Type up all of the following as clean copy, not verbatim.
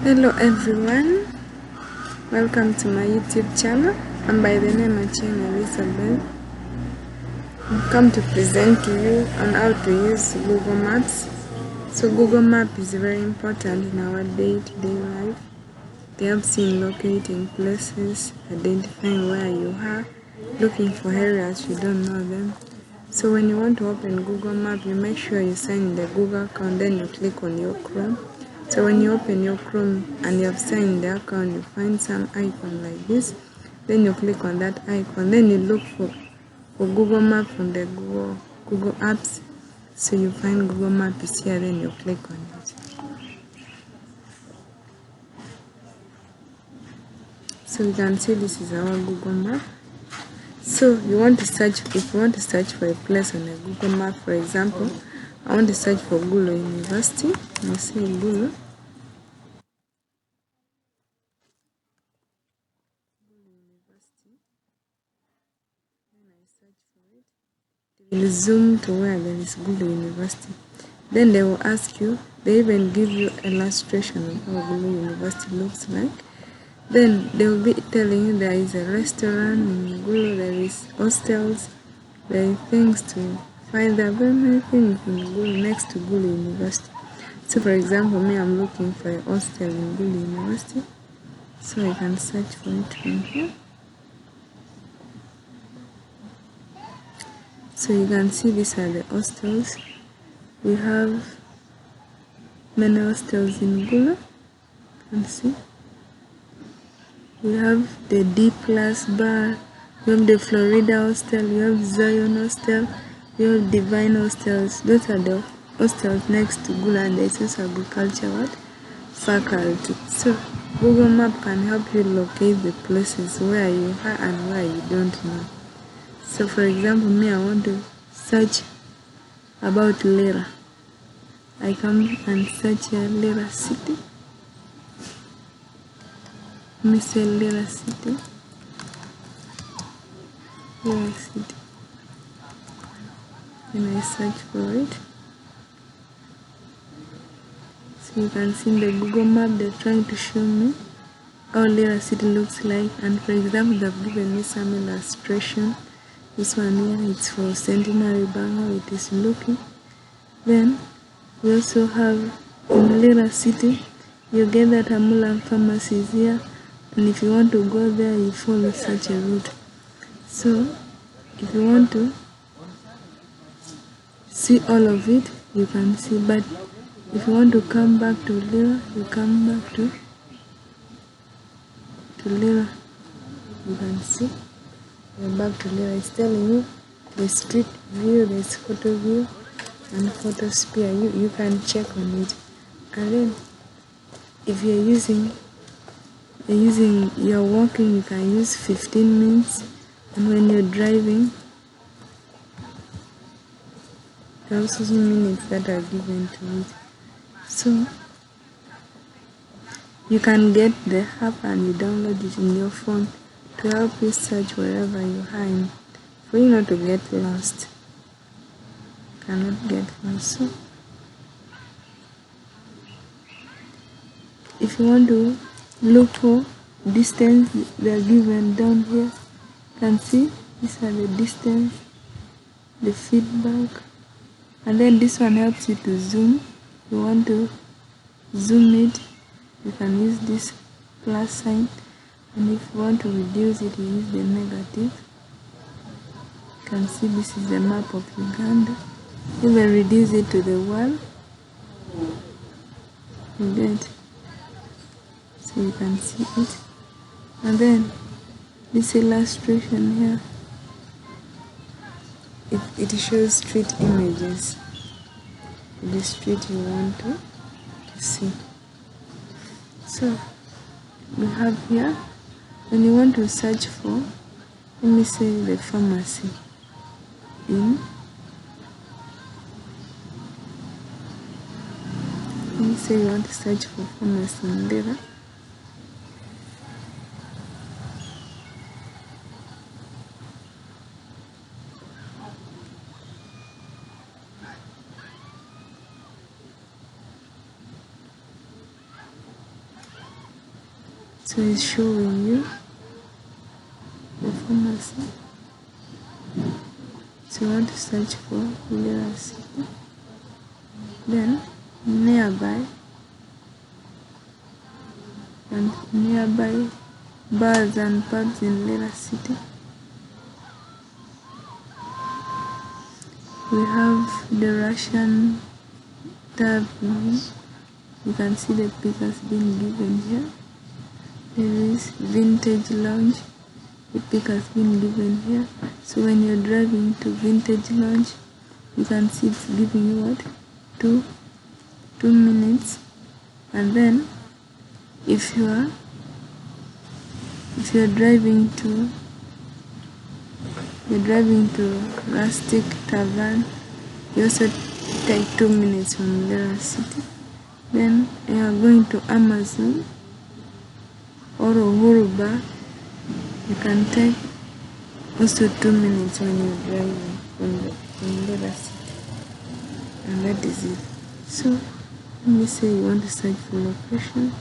Hello everyone, welcome to my YouTube channel. I'm by the name Achieng Elizabeth. I've come to present to you on how to use Google Maps. So Google Map is very important in our day-to-day life. It helps in locating places, identifying where you are, looking for areas you don't know them. So when you want to open Google Map, you make sure you sign in the Google account, then you click on your Chrome. So when you open your Chrome and you have signed the account, you find some icon like this. Then you click on that icon. Then you look for Google Map from the Google Apps. So you find Google Map is here, then you click on it. So you can see this is our Google Map. So if you want to search for a place on a Google Map, for example, I want to search for Gulu University. I say Gulu. You will zoom to where there is Gulu University. Then they will ask you, they even give you illustration of how Gulu University looks like. Then they will be telling you there is a restaurant in Gulu, there is hostels, there are things to find. There are very many things in Gulu, next to Gulu University. So for example, me, I'm looking for a hostel in Gulu University. So I can search for it from here. So you can see these are the hostels. We have many hostels in Gulu. You can see. We have the D Plus Bar, we have the Florida Hostel, we have Zion Hostel, we have Divine Hostels. Those are the hostels next to Gulu, and there's also agriculture faculty. So Google Map can help you locate the places where you are and where you don't know. So for example, me, I want to search about Lira. I come and search here, Lira City. Let me say Lira City. Lira City. Then I search for it. So you can see in the Google Map, they're trying to show me how Lira City looks like. And for example, they've given me some illustration. This one here, it's for Centenary Bank, how it is looking. Then we also have in Lira City, you get that Amulan pharmacy is here. And if you want to go there, you follow such a route. So if you want to see all of it, you can see. But if you want to come back to Lira, you come back to Lira. You can see. You're back to Lira. It's telling you the street view, there's photo view and photo sphere. You can check on it. And then if you're walking, you can use 15 minutes. And when you're driving, there are also some minutes that are given to it. So you can get the app and you download it in your phone to help you search wherever you are in, for you not to get lost. You cannot get lost. So if you want to look for distance, they are given down here. You can see these are the distance, the feedback, and then this one helps you to zoom. If you want to zoom it, you can use this plus sign, and if you want to reduce it, you use the negative. You can see this is the map of Uganda. You will reduce it to the 1. You get, so you can see it. And then this illustration here, it shows street images, the street you want to see. So we have here, when you want to search for, let me say the pharmacy in, let me say you want to search for pharmacy in Lira. So it's showing you the pharmacy. So you want to search for Lira City. Then nearby bars and pubs in Lira City. We have the Russian Tavern. You can see the pick has been given here. There is Vintage Lounge. The pick has been given here. So when you're driving to Vintage Lounge, you can see it's giving you what? 2 minutes. And then if you're driving to Rustic Tavern, you also take 2 minutes from Lira City. Then you are going to Amazon or Uhuru Bar, you can take also 2 minutes when you're driving from Lira City. And that is it. So let me say you want to search for location.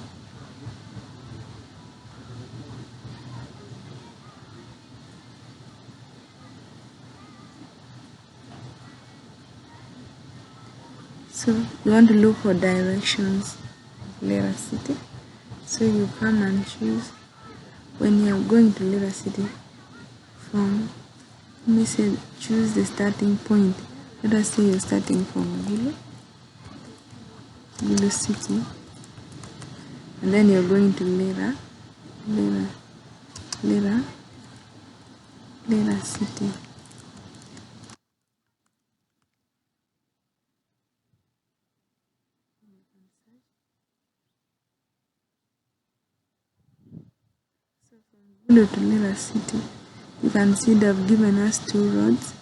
So you want to look for directions of Lira City. So you come and choose when you are going to Lira City from, let me say, choose the starting point. Let us say you're starting from Gulu City, and then you're going to Lira City. So from Gulu to Lira City, you can see they've given us 2 roads.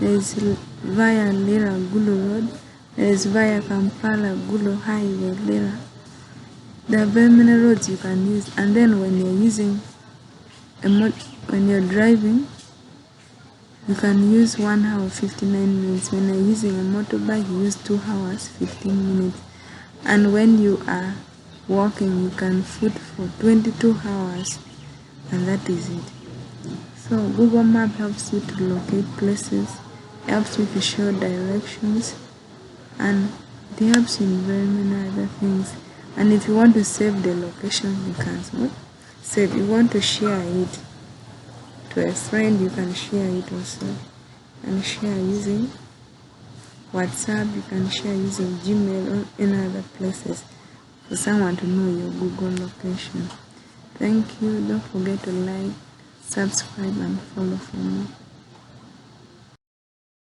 There is via Lira Gulu Road. There is via Kampala Gulu Highway Lira. There are very many roads you can use, and then when you're driving, you can use 1 hour 59 minutes. When you're using a motorbike, you use 2 hours 15 minutes. And when you are walking, you can foot for 22 hours, and that is it. So Google Map helps you to locate places, helps you to show directions, and it helps you in very many other things. And if you want to save the location, you can save. You want to share it to a friend, you can share it also. And share using WhatsApp, you can share using Gmail or any other places for someone to know your Google location. Thank you. Don't forget to like, subscribe, and follow for more.